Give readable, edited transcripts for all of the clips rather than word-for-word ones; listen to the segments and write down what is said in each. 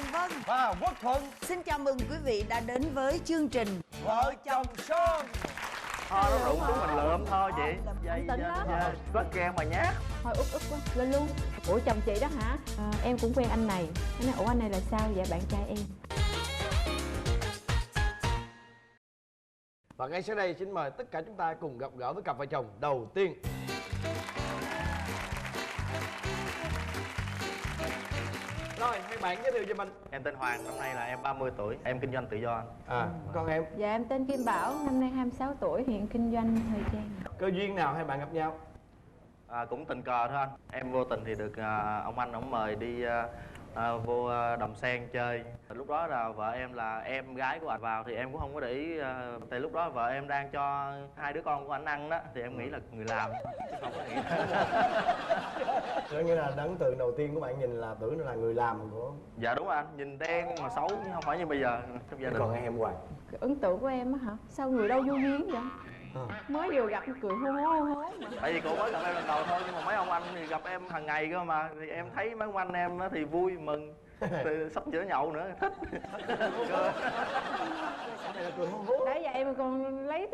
Hồng Vân và Quốc Thuận. xin chào mừng quý vị đã đến với chương trình Vợ chồng son. Thôi nó rụng xuống mình lượm thôi chị. Anh tính lắm. Rất ghen mà nhát. Thôi út quá, lên luôn. Ủa chồng chị đó hả? Em cũng quen anh này. Anh nói ủa anh này là sao? Dạ bạn trai em. Và ngay sau đây xin mời tất cả chúng ta cùng gặp gỡ với cặp vợ chồng đầu tiên. Rồi, hai bạn giới thiệu cho mình. Em tên Hoàng, năm nay là em 30 tuổi. Em kinh doanh tự do. Con em. Dạ em tên Kim Bảo, năm nay 26 tuổi, hiện kinh doanh thời trang. Cơ duyên nào hai bạn gặp nhau? Cũng tình cờ thôi anh. Em vô tình thì được ông anh ổng mời đi vô Đầm Sen chơi. Lúc đó là vợ em là em gái của anh vào thì em cũng không có để ý. Tại lúc đó vợ em đang cho hai đứa con của anh ăn đó thì em nghĩ là người làm chứ không có nghĩ. Có nghĩa là ấn tượng đầu tiên của bạn nhìn là tưởng nó là người làm của. Dạ đúng rồi anh, nhìn đen mà xấu chứ không phải như bây giờ trong gia đình. Còn em Hoàng. Cái ấn tượng của em á hả? Sao người đâu vô duyên vậy? Mới vừa gặp cười hô hô hố mà. Tại vì cô mới gặp em lần đầu thôi nhưng mà mấy ông anh thì gặp em hàng ngày cơ mà thì em thấy mấy ông anh em đó thì vui mừng. Thì sắp chữa nhậu nữa thích. Đấy giờ em còn lấy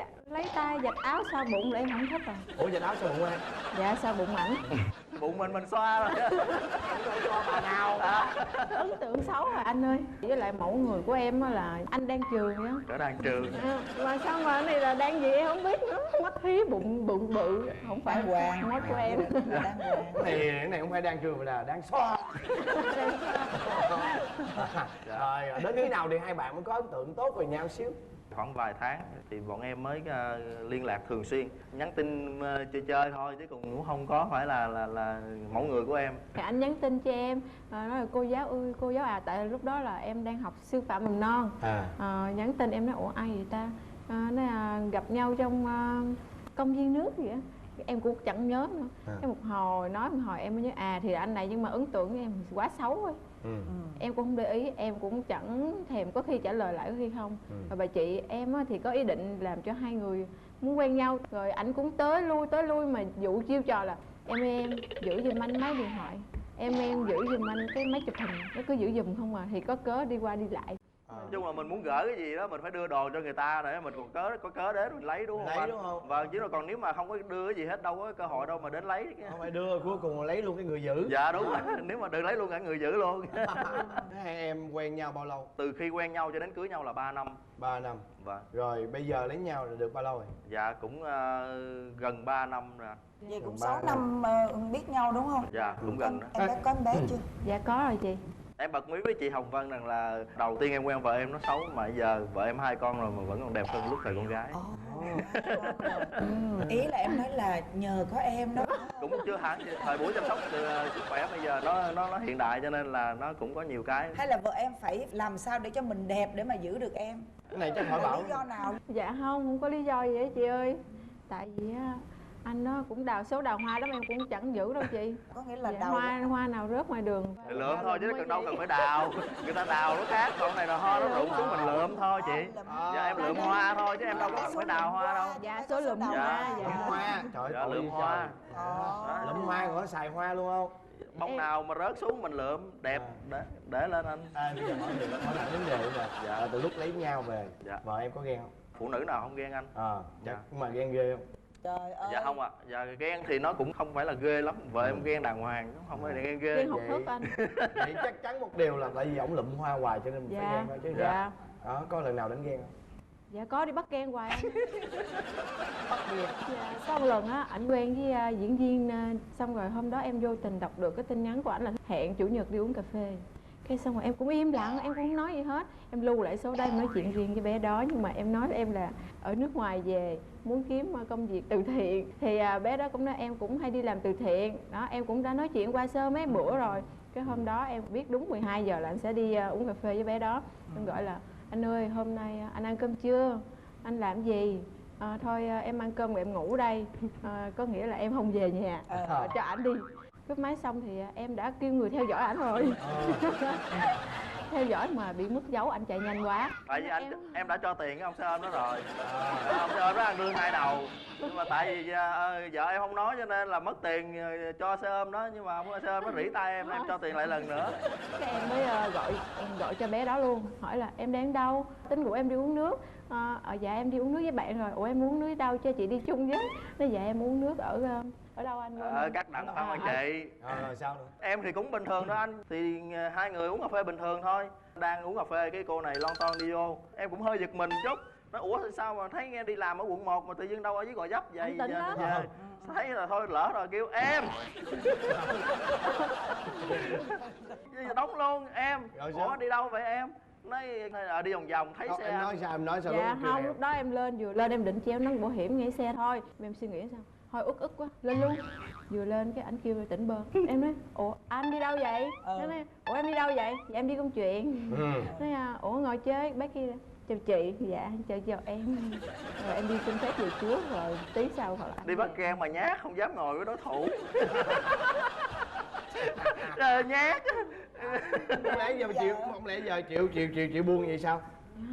tay giặt áo sau bụng là em không thích rồi. Ủa giặt áo sao bụng em? Dạ sau bụng ảnh. Bụng mình xoa rồi. Cho bà nào? Ấn tượng xấu rồi anh ơi. Với lại mẫu người của em á là anh đang trường á. Cỡ đang trường. Mà sao mà cái này là đang gì em không biết nữa. Mắt hí bụng bự không phải Hoàng mắt của em. Cái này không phải đang trường mà là đang xoa. Rồi đến khi nào thì hai bạn mới có ấn tượng tốt về nhau xíu? Khoảng vài tháng thì bọn em mới liên lạc thường xuyên, nhắn tin chơi thôi chứ cũng không có phải là mẫu người của em. Thì anh nhắn tin cho em nói là cô giáo ơi cô giáo tại lúc đó là em đang học sư phạm mầm non. Nhắn tin em nói ủa ai vậy ta? Nói là gặp nhau trong công viên nước vậy á. Em cũng chẳng nhớ nữa. Cái một hồi nói một hồi em mới nhớ thì anh này nhưng mà ấn tượng với em quá xấu rồi. Em cũng không để ý, em cũng chẳng thèm có khi trả lời lại có khi không. Và bà chị em thì có ý định làm cho hai người muốn quen nhau. Rồi ảnh cũng tới lui mà dụ chiêu trò là em giữ giùm anh mấy điện thoại, em giữ giùm anh cái máy chụp hình, nó cứ giữ giùm không thì có cớ đi qua đi lại. Nói chung là mình muốn gửi cái gì đó mình phải đưa đồ cho người ta để mình còn có cớ đến mình lấy đúng không anh? Đúng không? Vâng, chứ còn nếu mà không có đưa cái gì hết đâu có cơ hội đâu mà đến lấy. Không phải đưa, cuối cùng lấy luôn cái người giữ. Dạ đúng rồi, nếu mà được lấy luôn cả người giữ luôn. Hai em quen nhau bao lâu? Từ khi quen nhau cho đến cưới nhau là 3 năm. 3 năm. Vâng. Rồi bây giờ lấy nhau là được bao lâu rồi? Dạ cũng gần 3 năm rồi. Vậy cũng 6 năm biết nhau đúng không? Dạ cũng gần đó. Em có em bé chưa? Dạ có rồi chị. Em bật mí với chị Hồng Vân rằng là đầu tiên em quen vợ em nó xấu mà giờ vợ em 2 con rồi mà vẫn còn đẹp hơn lúc thời con gái. Ý là em nói là nhờ có em đó. Cũng chưa hẳn, thời buổi chăm sóc sức khỏe bây giờ nó hiện đại cho nên là nó cũng có nhiều cái. Hay là vợ em phải làm sao để cho mình đẹp để mà giữ được em? Cái này chắc hỏi Bảo. Lý do nào? Dạ không có lý do gì hết chị ơi. Tại vì anh nó cũng số đào hoa lắm em cũng chẳng giữ đâu chị. Có nghĩa là dạ, đào hoa nào rớt ngoài đường Lượm thôi chứ cần đâu cần phải đào. Người ta đào nó khác, còn này là hoa nó rụng xuống mình lượm thôi chị. Dạ em lượm hoa thôi chứ em đâu có cần phải đào hoa đâu. Dạ số lượm hoa. Lượm hoa. Trời ơi, lượm hoa. Lượm hoa còn có xài hoa luôn không? Bông nào mà rớt xuống mình lượm đẹp để lên anh. Bây giờ hỏi lại vấn đề nè. Dạ từ lúc lấy nhau về vợ em có ghen không? Phụ nữ nào không ghen anh? Chắc mà ghen ghê không? Trời ơi. Dạ không ạ. Dạ ghen thì nó cũng không phải là ghê lắm. Vợ em ghen đàng hoàng, không phải là ghen ghê. Ghen học thức anh. Vậy chắc chắn một điều là tại vì ổng lụm hoa hoài cho nên mình phải ghen thôi chứ. Dạ. Đó, có lần nào đánh ghen không? Dạ có đi bắt ghen hoài anh. Bắt ghen. Dạ, có một lần ảnh quen với diễn viên xong rồi hôm đó em vô tình đọc được cái tin nhắn của ảnh là hẹn chủ nhật đi uống cà phê. Cái xong rồi em cũng im lặng, em cũng không nói gì hết. Em lưu lại số đây em nói chuyện riêng với bé đó. Nhưng mà em nói em là ở nước ngoài về muốn kiếm công việc từ thiện. Thì bé đó cũng nói em cũng hay đi làm từ thiện. Đó em cũng đã nói chuyện qua sơ mấy bữa rồi. Cái hôm đó em biết đúng 12 giờ là anh sẽ đi uống cà phê với bé đó. Em gọi là anh ơi hôm nay anh ăn cơm chưa? Anh làm gì? Thôi em ăn cơm rồi em ngủ đây. Có nghĩa là em không về nhà, cho ảnh đi. Cúp máy xong thì em đã kêu người theo dõi ảnh rồi. Theo dõi mà bị mất dấu anh chạy nhanh quá. Tại vì em đã cho tiền cái ông xe ôm đó rồi. Ông xe ôm đó ăn lương 2 đầu. Nhưng mà tại vì vợ em không nói cho nên là mất tiền cho xe ôm đó. Nhưng mà ông xe ôm nó rỉ tay em cho tiền lại lần nữa. Cái em mới gọi gọi cho bé đó luôn, hỏi là em đang đâu, tính của em đi uống nước. Dạ em đi uống nước với bạn rồi. Ủa em uống nước đâu cho chị đi chung với. Nói dạ em uống nước ở đâu anh? Các đặng không anh chị. Rồi sao nữa? Em thì cũng bình thường đó anh. Thì hai người uống cà phê bình thường thôi. Đang uống cà phê cái cô này lon ton đi vô. Em cũng hơi giật mình chút. Nói ủa sao mà thấy nghe đi làm ở quận 1 mà tự nhiên đâu ở dưới Gò Vấp vậy? Anh tỉnh lắm. Thấy là thôi lỡ rồi kêu em. Đóng luôn em. Ủa đi đâu vậy em? Nói đi vòng vòng thấy xe. Em nói sao, em nói sao? Dạ không, lúc đó em lên, vừa lên em định treo nón bảo hiểm nghe xe thôi. Em suy nghĩ sao, thôi ức quá, lên luôn. Vừa lên cái ảnh kêu tỉnh bơ. Em nói ủa anh đi đâu vậy? Nó nói ủa em đi đâu vậy? Dạ em đi công chuyện. Nói ủa ngồi chơi, bác kia chào chị. Dạ chào em. Rồi em đi xin phép về trước rồi tí sau hoặc là đi bắt ghen mà nhát không dám ngồi với đối thủ. Nhát. Không lẽ giờ chịu buông vậy sao?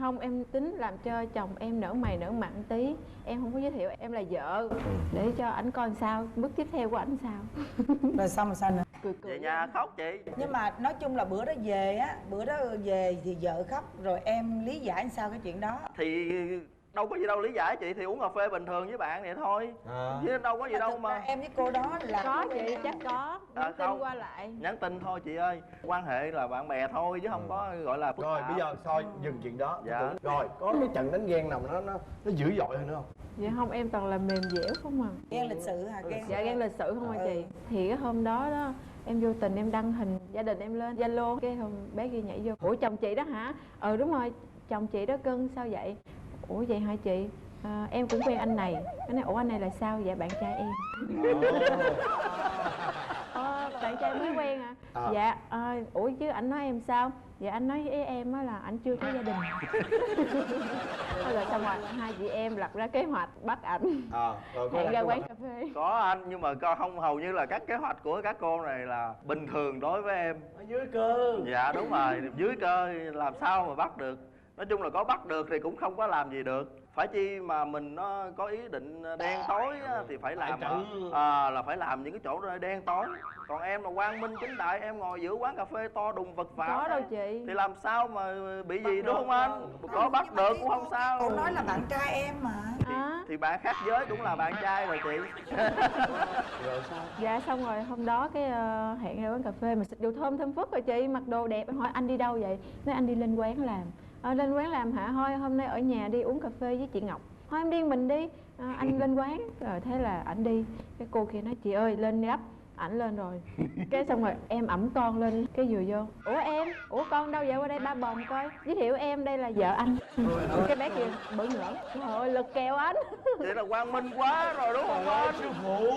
Không, em tính làm cho chồng em nở mày nở mặn tí. Em không có giới thiệu em là vợ để cho ảnh coi sao, bước tiếp theo của ảnh sao. Rồi xong rồi sao nữa? Cười Về nhà khóc chị. Nhưng mà nói chung là bữa đó về thì vợ khóc rồi em lý giải sao cái chuyện đó? Thì đâu có gì đâu lý giải chị, thì uống cà phê bình thường với bạn vậy thôi. Chứ đâu có gì đâu mà. Em với cô đó là có chị, chắc có nhắn tin qua lại. Nhắn tin thôi chị ơi, quan hệ là bạn bè thôi chứ không có gọi là phức Rồi tạp. bây giờ thôi dừng chuyện đó. Dạ. Rồi có cái trận đánh ghen nào nó dữ dội hơn nữa không? Dạ không, em toàn là mềm dẻo không à. ghen lịch sự hả? Dạ ghen lịch sự không à chị. Thì cái hôm đó em vô tình em đăng hình gia đình em lên Zalo, cái hôm bé kia nhảy vô, ủa chồng chị đó hả? Đúng rồi, chồng chị đó cưng. Sao vậy? Ủa vậy hả chị? Em cũng quen anh này. Cái này ủa anh này là sao? Dạ bạn trai em. Bạn trai mới quen à? Dạ ủa chứ anh nói em sao? Dạ anh nói với em á là anh chưa có gia đình. Rồi xong rồi hai chị em lập ra kế hoạch bắt ảnh hẹn ra quán cà phê. Có anh, nhưng mà không, hầu như là các kế hoạch của các cô này là bình thường đối với em. Ở dưới cơ. Dạ đúng rồi, dưới cơ làm sao mà bắt được. Nói chung là có bắt được thì cũng không có làm gì được. Phải chi mà mình nó có ý định đen tối á, thì phải làm là phải làm những cái chỗ đen tối. Còn em là quang minh chính đại, em ngồi giữa quán cà phê to đùng vật vã có đâu chị, thì làm sao mà bị gì đúng không anh? Có bắt được cũng không sao. Cô nói là bạn trai em mà. Thì bạn khác giới cũng là bạn trai rồi chị. Rồi sao? Dạ xong rồi hôm đó cái hẹn ra quán cà phê mà xịt đồ thơm thơm phức rồi chị, mặc đồ đẹp. Em hỏi anh đi đâu vậy? Nói anh đi lên quán làm. Lên quán làm hả? Thôi hôm nay ở nhà đi uống cà phê với chị Ngọc. Thôi em đi mình đi. Anh lên quán. Rồi thế là ảnh đi. Cái cô kia nói chị ơi lên gấp. Ảnh lên rồi. Cái xong rồi em ẵm con lên. Cái vừa vô. Ủa con đâu vậy, qua đây ba bồng coi. Giới thiệu em đây là vợ anh. Cái bé kia bỡ ngỡ. Trời ơi lực kèo anh. Vậy là quang minh quá rồi đúng không anh? Sư phụ.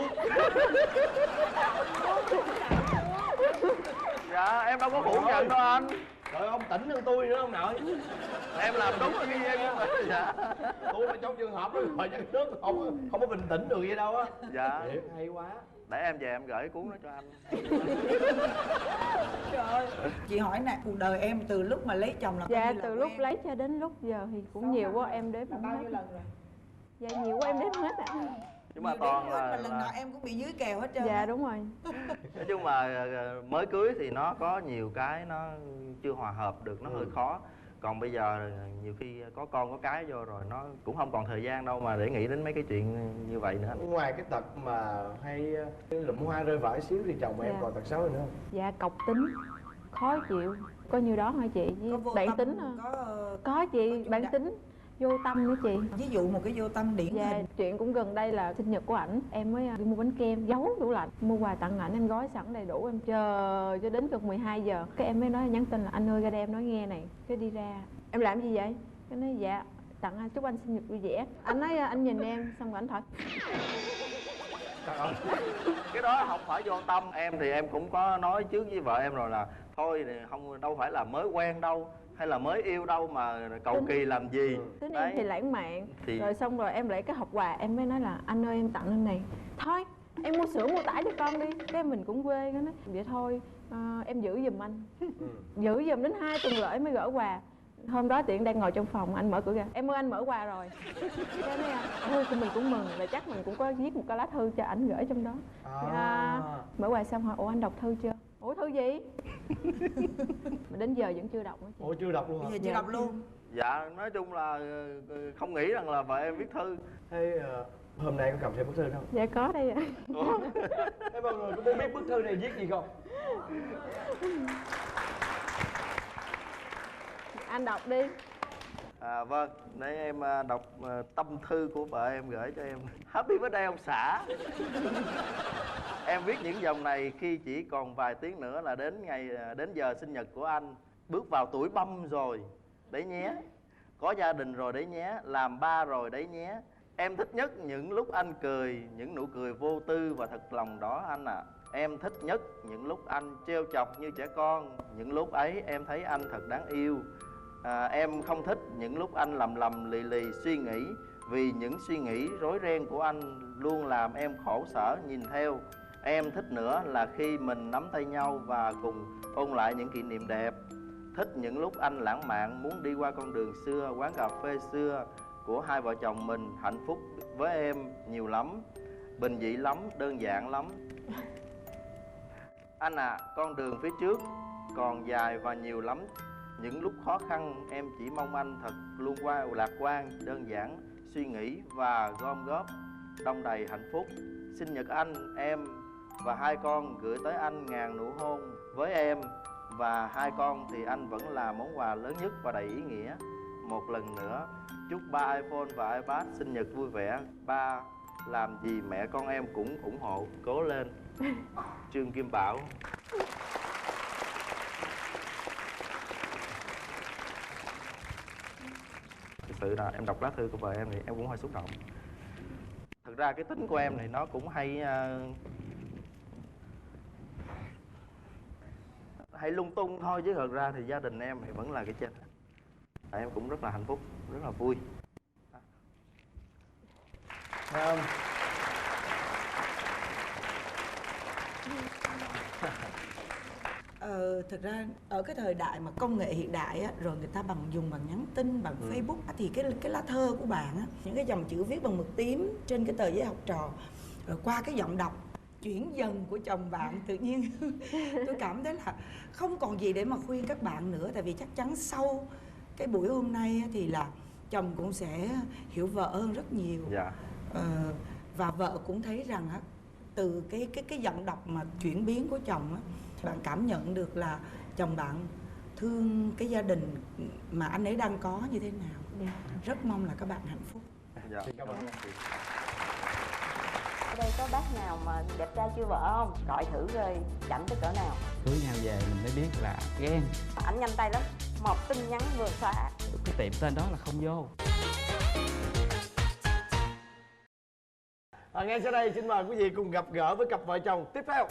Dạ em đâu có phủ nhận đâu anh. Trời ông tỉnh hơn tôi nữa ông nội. Em làm đúng rồi cái em mà. Dạ. Tôi mà trong trường hợp đó rồi chắc nước không có bình tĩnh được vậy đâu á. Dạ. Thiệt hay quá. Để em về em gửi cuốn đó cho anh. Trời ơi. Chị hỏi nè, cuộc đời em từ lúc mà lấy chồng là dạ từ lúc lấy cho đến lúc giờ thì cũng nhiều quá em đếm không bao nhiêu hết. lần rồi? Dạ nhiều quá em đếm hết ạ. Nhưng mà Nhiều toàn đến hết, là mà lần nào em cũng bị dưới kèo hết trơn. Dạ đúng rồi. nói chung mà mới cưới thì nó có nhiều cái nó chưa hòa hợp được, nó hơi khó. Còn bây giờ nhiều khi có con có cái vô rồi nó cũng không còn thời gian đâu mà để nghĩ đến mấy cái chuyện như vậy nữa. Ngoài cái tật mà hay lụm hoa rơi vãi xíu thì chồng em còn tật xấu nữa không? Dạ cọc tính, khó chịu, có nhiêu đó thôi chị. Với bản tính có chị, bản tính vô tâm nữa chị. Ví dụ một cái vô tâm điển hình. Chuyện cũng gần đây là sinh nhật của ảnh, em mới đi mua bánh kem giấu tủ lạnh, mua quà tặng ảnh em gói sẵn đầy đủ, em chờ cho đến gần 12 giờ cái em mới nói nhắn tin là anh ơi ra đây em nói nghe này. Cái đi ra em làm gì vậy? Cái nói dạ tặng anh, chúc anh sinh nhật vui vẻ. Anh nói anh nhìn em xong rồi anh thổi. Cái đó không phải vô tâm. Em thì em cũng có nói trước với vợ em rồi là thôi không, đâu phải là mới quen đâu hay là mới yêu đâu mà cầu kỳ làm gì. Tính em thì lãng mạn thì... rồi xong rồi em lấy cái hộp quà em mới nói là anh ơi em tặng anh này, thôi em mua sữa mua tải cho con đi. Cái mình cũng quê cái nói vậy thôi em giữ giùm anh. Giữ giùm đến 2 tuần lễ mới gỡ quà. Hôm đó tiện đang ngồi trong phòng anh mở cửa ra, em ơi anh mở quà rồi. Cái nói ôi mình cũng mừng là chắc mình cũng có viết một cái lá thư cho ảnh gửi trong đó. Mở quà xong hỏi ủa anh đọc thư chưa? Ủa thư gì? Mà đến giờ vẫn chưa đọc nữa chị. Ủa chưa đọc luôn hả? Bây giờ chưa đọc luôn. Dạ nói chung là không nghĩ rằng là vợ em viết thư. Thế hôm nay có cầm theo bức thư không? Dạ có đây ạ. Thế mọi người có muốn biết bức thư này viết gì không? Anh đọc đi. Vâng, để em đọc tâm thư của vợ em gửi cho em. Happy birthday ông xã. Em viết những dòng này khi chỉ còn vài tiếng nữa là đến giờ sinh nhật của anh. Bước vào tuổi băm rồi đấy nhé. Có gia đình rồi đấy nhé. Làm ba rồi đấy nhé. Em thích nhất những lúc anh cười, những nụ cười vô tư và thật lòng đó anh ạ. Em thích nhất những lúc anh trêu chọc như trẻ con. Những lúc ấy em thấy anh thật đáng yêu. Em không thích những lúc anh lầm lì lì suy nghĩ, vì những suy nghĩ rối ren của anh luôn làm em khổ sở nhìn theo. Em thích nữa là khi mình nắm tay nhau và cùng ôn lại những kỷ niệm đẹp. Thích những lúc anh lãng mạn muốn đi qua con đường xưa, quán cà phê xưa của hai vợ chồng mình. Hạnh phúc với em nhiều lắm, bình dị lắm, đơn giản lắm. Anh à, con đường phía trước còn dài và nhiều lắm. Những lúc khó khăn em chỉ mong anh thật luôn lạc quan, đơn giản, suy nghĩ và gom góp đong đầy hạnh phúc. Sinh nhật anh, em và hai con gửi tới anh ngàn nụ hôn. Với em và hai con thì anh vẫn là món quà lớn nhất và đầy ý nghĩa. Một lần nữa, chúc ba iPhone và iPad sinh nhật vui vẻ. Ba làm gì mẹ con em cũng ủng hộ, cố lên. Trương Kim Bảo. Thực sự là em đọc lá thư của vợ em thì em cũng hơi xúc động. Thực ra cái tính của em thì nó cũng hay lung tung thôi, chứ thật ra thì gia đình em thì vẫn là cái trên. Em cũng rất là hạnh phúc, rất là vui. Thực ra ở cái thời đại mà công nghệ hiện đại á, rồi người ta dùng bằng nhắn tin, bằng Facebook á, thì cái lá thơ của bạn á, những cái dòng chữ viết bằng mực tím trên cái tờ giấy học trò, rồi qua cái giọng đọc chuyển dần của chồng bạn, tự nhiên tôi cảm thấy là không còn gì để mà khuyên các bạn nữa. Tại vì chắc chắn sau cái buổi hôm nay á, thì là chồng cũng sẽ hiểu vợ hơn rất nhiều. Dạ. Và vợ cũng thấy rằng á, từ cái giọng đọc mà chuyển biến của chồng á, bạn cảm nhận được là chồng bạn thương cái gia đình mà anh ấy đang có như thế nào. Rất mong là các bạn hạnh phúc. Dạ. Xin cảm ơn chị. Ở đây có bác nào mà đẹp trai chưa vợ không? Gọi thử rồi chảnh tới cỡ nào. Cưới nhau về mình mới biết là ghen. Ảnh nhanh tay lắm, một tin nhắn vừa xóa. Cái tiệm tên đó là không vô. Ngay sau đây xin mời quý vị cùng gặp gỡ với cặp vợ chồng tiếp theo.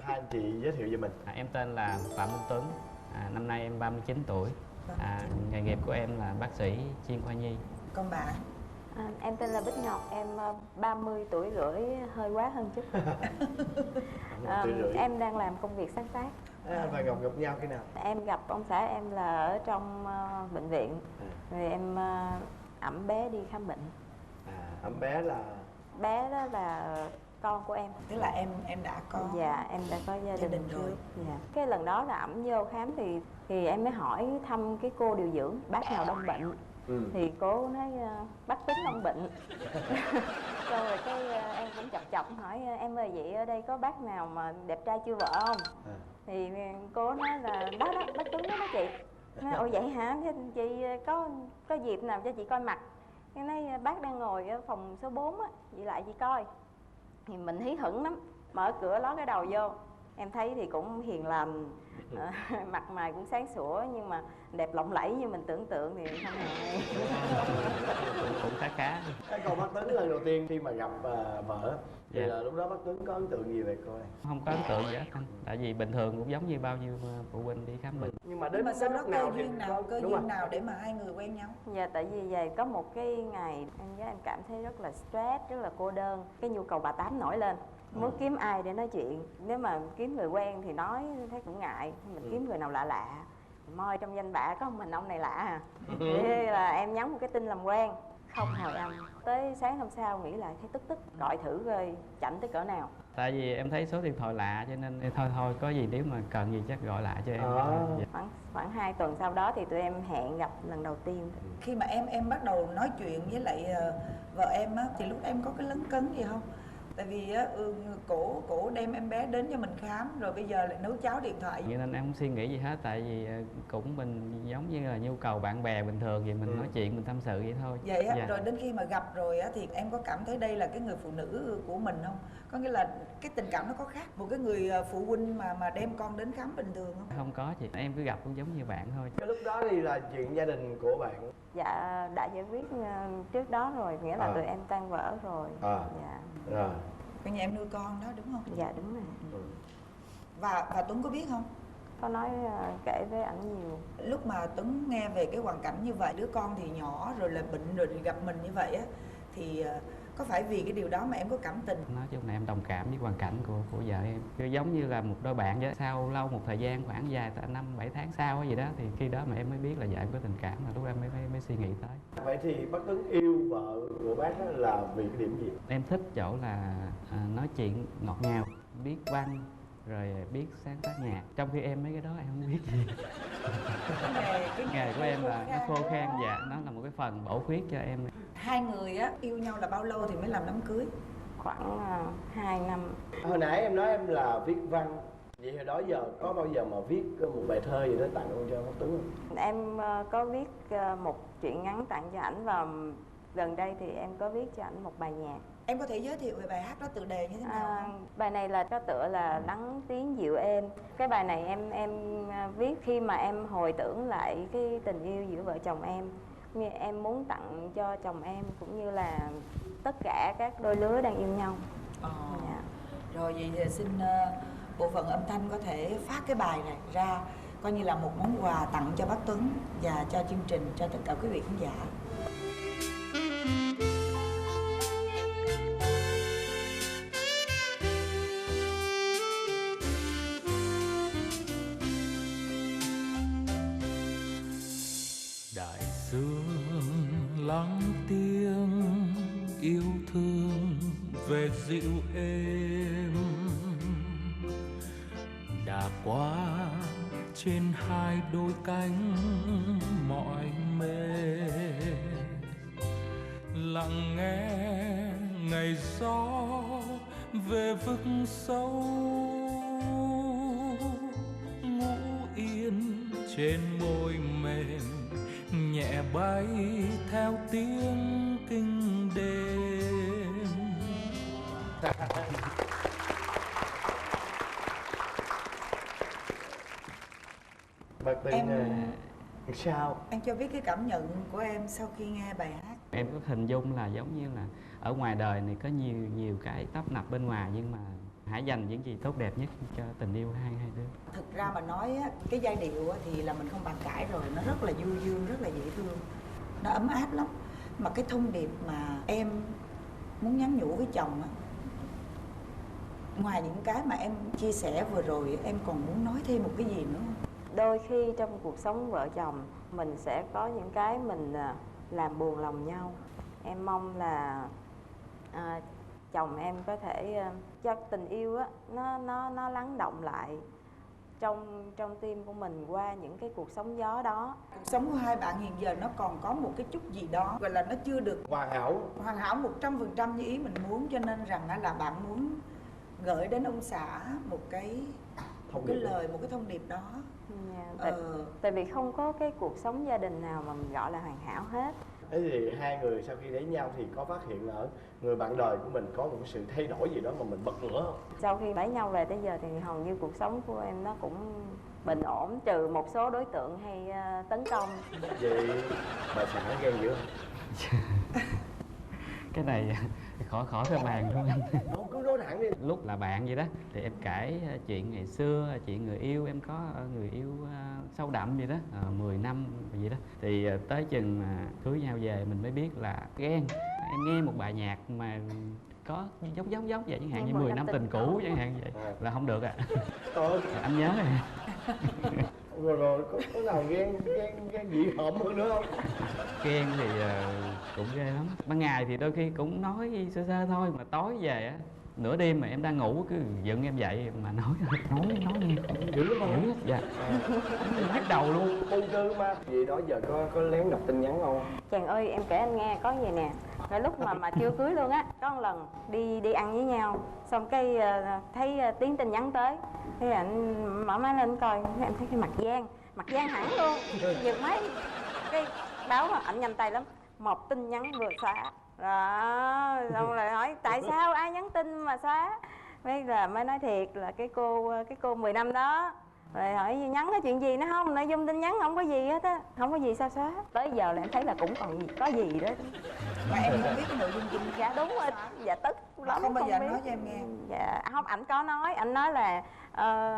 Hai anh chị giới thiệu về mình. Em tên là Phạm Minh Tuấn, năm nay em 39 tuổi. Nghề nghiệp của em là bác sĩ chuyên khoa nhi. Còn bạn? Em tên là Bích Ngọc, em 30 tuổi rưỡi, hơi quá hơn chút. Em đang làm công việc sáng tác. Anh và Ngọc gặp nhau khi nào? Em gặp ông xã em là ở trong bệnh viện. Rồi em ẵm bé đi khám bệnh. Ẵm bé là? Bé đó là con của em. Tức là em đã có? Dạ, em đã có gia đình rồi. Dạ. Cái lần đó là ẵm vô khám thì em mới hỏi thăm cái cô điều dưỡng bác nào đông bệnh. Thì cô nói bác Tuấn đông bệnh. Rồi cái em cũng chọc hỏi em ơi, vậy ở đây có bác nào mà đẹp trai chưa vợ không? Thì cô nói là đó bác Tuấn đó chị. Nói ồ vậy hả? Thế chị có dịp nào cho chị coi mặt? Cái nói bác đang ngồi ở phòng số 4 á, chị lại chị coi. Thì mình hí hửng lắm, mở cửa ló cái đầu vô, em thấy thì cũng hiền lành, mặt mày cũng sáng sủa, nhưng mà đẹp lộng lẫy như mình tưởng tượng thì không hề. Cũng khá. Còn bác Tuấn lần đầu tiên khi mà gặp vợ thì là lúc đó bác Tuấn có ấn tượng gì về cô này? Không có ấn tượng gì hết anh. Tại vì bình thường cũng giống như bao nhiêu phụ huynh đi khám bệnh. Nhưng mà đến sau đó cơ đúng duyên nào để mà hai người quen nhau? Dạ, tại vì vậy có một cái ngày em với em cảm thấy rất là stress, rất là cô đơn. Cái nhu cầu bà Tám nổi lên, muốn kiếm ai để nói chuyện. Nếu mà kiếm người quen thì nói thấy cũng ngại, mình kiếm người nào lạ lạ. Môi trong danh bạ có mình ông này lạ à. Thế là em nhắn một cái tin làm quen. không hồi âm. Tới sáng hôm sau nghĩ lại thấy tức gọi thử coi chảnh tới cỡ nào. Tại vì em thấy số điện thoại lạ cho nên thôi có gì nếu mà cần gì chắc gọi lại cho em. Dạ. Khoảng 2 tuần sau đó thì tụi em hẹn gặp lần đầu tiên. Khi mà em bắt đầu nói chuyện với lại vợ em á, thì lúc em có cái lấn cấn gì không? Tại vì á, cổ đem em bé đến cho mình khám rồi bây giờ lại nấu cháo điện thoại. Cho nên em không suy nghĩ gì hết, tại vì cũng mình giống như là nhu cầu bạn bè bình thường vậy, mình nói chuyện mình tâm sự vậy thôi. Vậy á, dạ. Rồi đến khi mà gặp rồi á thì em có cảm thấy đây là cái người phụ nữ của mình không? Có nghĩa là cái tình cảm nó có khác một cái người phụ huynh mà đem con đến khám bình thường không? Không có chị, em cứ gặp cũng giống như bạn thôi. Cái lúc đó thì là chuyện gia đình của bạn. Dạ đã giải quyết trước đó rồi, nghĩa là tụi em tan vỡ rồi. Dạ. Rồi. Coi nhà em nuôi con đó đúng không? Dạ đúng rồi. Và Tuấn có biết không? Có nói kể với ảnh nhiều. Lúc mà Tuấn nghe về cái hoàn cảnh như vậy, đứa con thì nhỏ rồi là bệnh rồi thì gặp mình như vậy á, thì có phải vì cái điều đó mà em có cảm tình? Nói chung là em đồng cảm với hoàn cảnh của vợ em. Cứ giống như là một đôi bạn vậy. Sau lâu một thời gian khoảng vài 5-7 tháng sau gì đó thì khi đó mà em mới biết là vợ em có tình cảm, mà lúc em mới suy nghĩ tới. Vậy thì bác Tuấn yêu vợ của bác là vì cái điểm gì? Em thích chỗ là nói chuyện ngọt ngào, biết văn, rồi biết sáng tác nhạc. Trong khi em mấy cái đó em không biết gì. Cái nghề của em là nó khô khan, dạ, nó là một cái phần bổ khuyết cho em. Hai người á yêu nhau là bao lâu thì mới làm đám cưới? Khoảng 2 năm. Hồi nãy em nói em là viết văn, vậy hồi đó giờ có bao giờ mà viết một bài thơ gì đó tặng cho bác Tuấn không? Em có viết một truyện ngắn tặng cho ảnh, và gần đây thì em có viết cho ảnh một bài nhạc. Em có thể giới thiệu về bài hát đó, tựa đề như thế nào không? Bài này là có tựa là Lắng Tiếng Dịu Êm. Cái bài này em viết khi mà em hồi tưởng lại cái tình yêu giữa vợ chồng em. Em muốn tặng cho chồng em cũng như là tất cả các đôi lứa đang yêu nhau. Dạ. Rồi vậy thì xin bộ phận âm thanh có thể phát cái bài này ra coi như là một món quà tặng cho bác Tuấn và cho chương trình, cho tất cả quý vị khán giả. Đại dương lắng tiếng yêu thương về dịu êm, đã qua trên hai đôi cánh mỏi mệt, lặng nghe ngày gió về vực sâu, ngủ yên trên môi mềm, nhẹ bay theo tiếng kinh đêm. Bác Tuấn sao? Em cho biết cái cảm nhận của em sau khi nghe bài hát. Em có hình dung là giống như là ở ngoài đời này có nhiều cái tấp nập bên ngoài, nhưng mà hãy dành những gì tốt đẹp nhất cho tình yêu hai đứa. Thực ra mà nói á, cái giai điệu á, thì là mình không bàn cãi rồi, nó rất là du dương, rất là dễ thương, nó ấm áp lắm. Mà cái thông điệp mà em muốn nhắn nhủ với chồng á, ngoài những cái mà em chia sẻ vừa rồi, em còn muốn nói thêm một cái gì nữa không? Đôi khi trong cuộc sống vợ chồng mình sẽ có những cái mình làm buồn lòng nhau. Em mong là chồng em có thể cho tình yêu á nó lắng động lại trong tim của mình qua những cái cuộc sống gió đó. Cuộc sống của hai bạn hiện giờ nó còn có một cái chút gì đó gọi là nó chưa được Hoàn hảo 100% như ý mình muốn, cho nên rằng là bạn muốn gửi đến ông xã một cái lời, một cái thông điệp đó. Tại vì không có cái cuộc sống gia đình nào mà mình gọi là hoàn hảo hết. Thế thì hai người sau khi lấy nhau thì có phát hiện là ở người bạn đời của mình có một sự thay đổi gì đó mà mình bật lửa không? Sau khi lấy nhau về tới giờ thì hầu như cuộc sống của em nó cũng bình ổn, trừ một số đối tượng hay tấn công. Vậy bà xã ghen dữ không? Cái này khỏi phải bàn thôi anh. Không, cứ nói thẳng đi. Lúc là bạn vậy đó thì em kể chuyện ngày xưa, chuyện người yêu, em có người yêu sâu đậm vậy đó, 10 năm vậy đó. Thì tới chừng mà cưới nhau về mình mới biết là ghen. Em nghe một bài nhạc mà có giống vậy, chẳng hạn như 10 năm tình cũ chẳng hạn vậy là không được ạ. Anh nhớ rồi. rồi có nào ghen dị hợm hơn nữa không? Ghen thì cũng ghê lắm. Ban ngày thì đôi khi cũng nói sơ sơ thôi, mà tối về á, nửa đêm mà em đang ngủ cứ giận em dậy mà nói nghe Dữ lắm không? Dạ. Nhức đầu luôn. Ung thư mà. Vậy đó giờ có lén đọc tin nhắn không? Chàng ơi, em kể anh nghe có gì nè. Cái lúc mà chưa cưới luôn á, có một lần đi ăn với nhau, xong cái thấy tiếng tin nhắn tới, thế anh mở máy lên coi, em thấy cái mặt Giang hẳn luôn, giật máy, cái báo mà ảnh nhanh tay lắm, một tin nhắn vừa xóa, đó, xong rồi hỏi tại sao ai nhắn tin mà xóa, bây giờ mới nói thiệt là cái cô 10 năm đó. Rồi hỏi nhắn cái chuyện gì nó không, nội dung tin nhắn không có gì hết á, không có gì sao xóa. Tới giờ là em thấy là cũng còn có gì đó. Mà em không biết cái nội dung tin. Dạ đúng rồi, dạ tức lắm. Không bao giờ biết. nói cho em nghe. Dạ không, ảnh có nói, ảnh nói là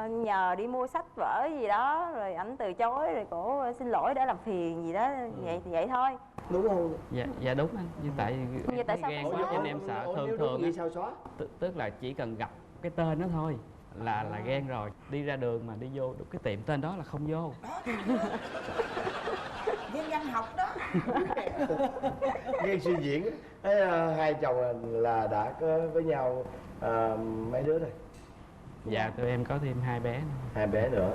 nhờ đi mua sách vở gì đó, rồi ảnh từ chối, rồi cổ xin lỗi đã làm phiền gì đó, vậy thôi. Đúng không? Dạ đúng anh, nhưng tại sao ghen phải quá xóa? cho nên em sợ. Nếu Thường gì sao xóa? tức là chỉ cần gặp cái tên đó thôi là ghen rồi. Đi ra đường mà đi vô được cái tiệm tên đó là không vô. Ghen văn học đó. Ghen suy diễn. Hai chồng là đã có với nhau mấy đứa rồi? Dạ tụi em có thêm 2 bé nữa. 2 bé nữa.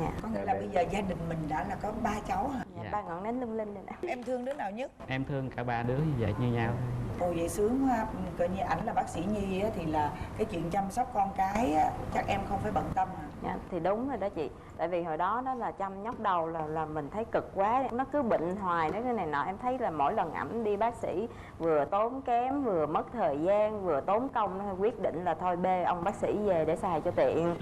Dạ. Có nghĩa là bây giờ gia đình mình đã là có 3 cháu hả? Dạ, 3 ngọn nến lung linh rồi nè. Em thương đứa nào nhất? Em thương cả 3 đứa như vậy như nhau thôi. Ồ vậy sướng quá. Coi như ảnh là bác sĩ Nhi á, thì là cái chuyện chăm sóc con cái á, chắc em không phải bận tâm hả? Dạ, thì đúng rồi đó chị. Tại vì hồi đó là chăm nhóc đầu là mình thấy cực quá. Nó cứ bệnh hoài, nó cái này nọ. Em thấy là mỗi lần ảnh đi bác sĩ vừa tốn kém, vừa mất thời gian, vừa tốn công. Nó quyết định là thôi bê ông bác sĩ về để xài cho tiện.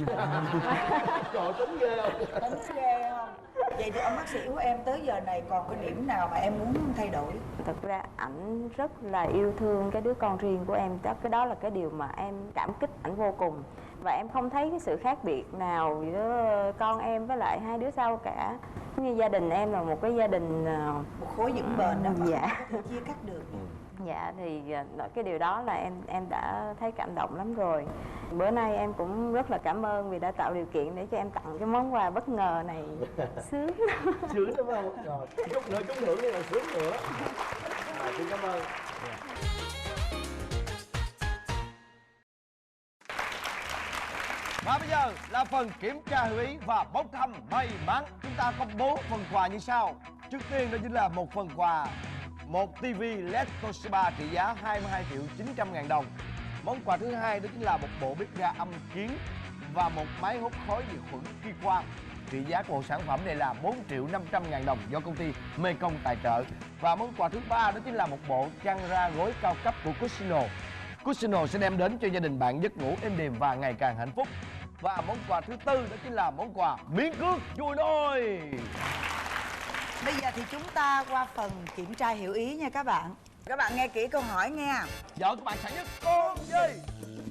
Trời, tính ghê không? Tính ghê không? Vậy thì ông bác sĩ của em tới giờ này còn cái điểm nào mà em muốn thay đổi? Thật ra ảnh rất là yêu thương cái đứa con riêng của em. Cái đó là cái điều mà em cảm kích ảnh vô cùng. Và em không thấy cái sự khác biệt nào giữa con em với lại 2 đứa sau cả. Như gia đình em là một cái gia đình Một khối vững bền đó mà dạ. không thể chia cắt được. Dạ thì cái điều đó là em đã thấy cảm động lắm rồi. Bữa nay em cũng rất là cảm ơn vì đã tạo điều kiện để cho em tặng cái món quà bất ngờ này. Sướng. Sướng đúng không? Rồi, chút nữa trúng thưởng là sướng nữa. Xin cảm ơn. Và bây giờ là phần kiểm tra hữu ý và bốc thăm may mắn. Chúng ta công bố phần quà như sau. Trước tiên đó chính là một phần quà, một TV LED Toshiba trị giá 22 triệu 900 ngàn đồng. Món quà thứ hai đó chính là một bộ bếp ga âm kiến và một máy hút khói diệt khuẩn Kiwan. Trị giá của bộ sản phẩm này là 4 triệu 500 ngàn đồng do công ty Mekong tài trợ. Và món quà thứ ba đó chính là một bộ chăn ra gối cao cấp của Cusino. Cusino sẽ đem đến cho gia đình bạn giấc ngủ êm đềm và ngày càng hạnh phúc. Và món quà thứ tư đó chính là món quà miếng cước chùi nôi. Bây giờ thì chúng ta qua phần kiểm tra hiểu ý nha các bạn. Các bạn nghe kỹ câu hỏi nghe. Vợ của bạn sợ nhất con gì?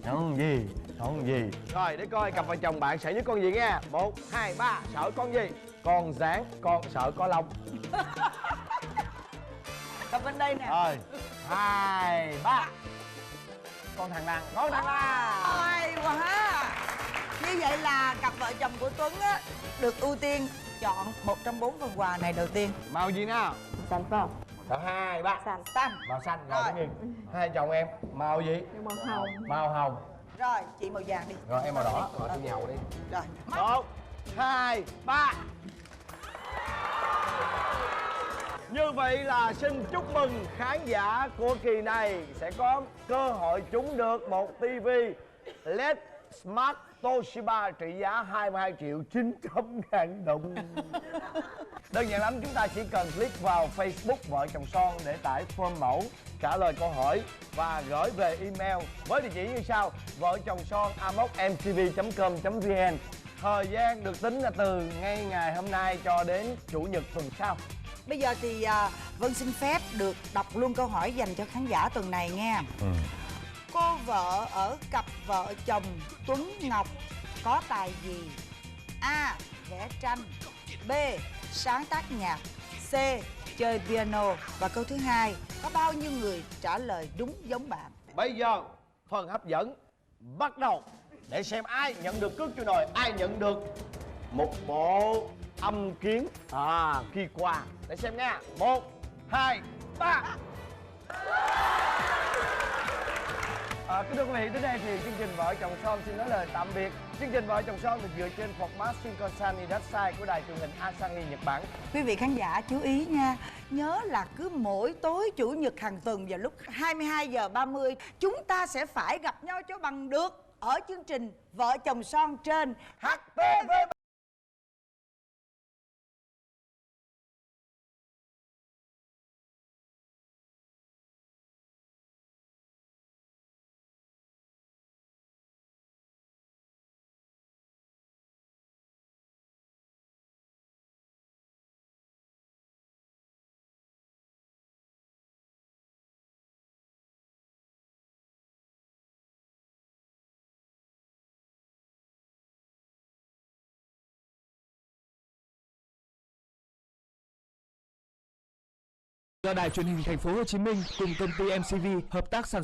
Con gì? Con gì? Rồi để coi cặp vợ chồng bạn sợ nhất con gì nha. 1, 2, 3. Sợ con gì? Con gián, con sợ có lông. Cặp bên đây nè. Rồi 2, 3. Con thằng lằn, con thằng lằn. Hay quá. Như vậy là cặp vợ chồng của Tuấn á được ưu tiên chọn một trong 4 phần quà này đầu tiên. Màu gì nào? Xanh phải không? Màu 2, 3. Xanh. Xanh. Màu xanh rồi tất nhiên. Hai chồng em màu gì? Màu hồng. Màu hồng. Rồi chị màu vàng đi. Rồi em màu đỏ. Rồi tôi nhậu đi. Rồi. 1, 2, 3. Như vậy là xin chúc mừng khán giả của kỳ này sẽ có cơ hội trúng được một TV LED Smart Toshiba trị giá 22 triệu 900 ngàn đồng. Đơn giản lắm, chúng ta chỉ cần click vào Facebook Vợ Chồng Son để tải form mẫu, trả lời câu hỏi và gửi về email với địa chỉ như sau: vợ chồng son amos@mtv.com.vn. Thời gian được tính là từ ngay ngày hôm nay cho đến Chủ nhật tuần sau. Bây giờ thì Vân xin phép được đọc luôn câu hỏi dành cho khán giả tuần này nghe. Cô vợ ở cặp vợ chồng Tuấn Ngọc có tài gì? A. Vẽ tranh. B. Sáng tác nhạc. C. Chơi piano. Và câu thứ hai, có bao nhiêu người trả lời đúng giống bạn? Bây giờ phần hấp dẫn bắt đầu để xem ai nhận được cước chui nồi, ai nhận được một bộ âm kiến khi qua. Để xem nha. 1, 2, 3. Kính thưa quý vị, đến đây thì chương trình Vợ Chồng Son xin nói lời tạm biệt. Chương trình Vợ Chồng Son được dựa trên format Shinkansen Idasai của đài truyền hình Asahi Nhật Bản. Quý vị khán giả chú ý nha, nhớ là cứ mỗi tối chủ nhật hàng tuần vào lúc 22h30 chúng ta sẽ phải gặp nhau cho bằng được ở chương trình Vợ Chồng Son trên HTV. Do Đài Truyền hình Thành phố Hồ Chí Minh cùng công ty MCV hợp tác sản xuất.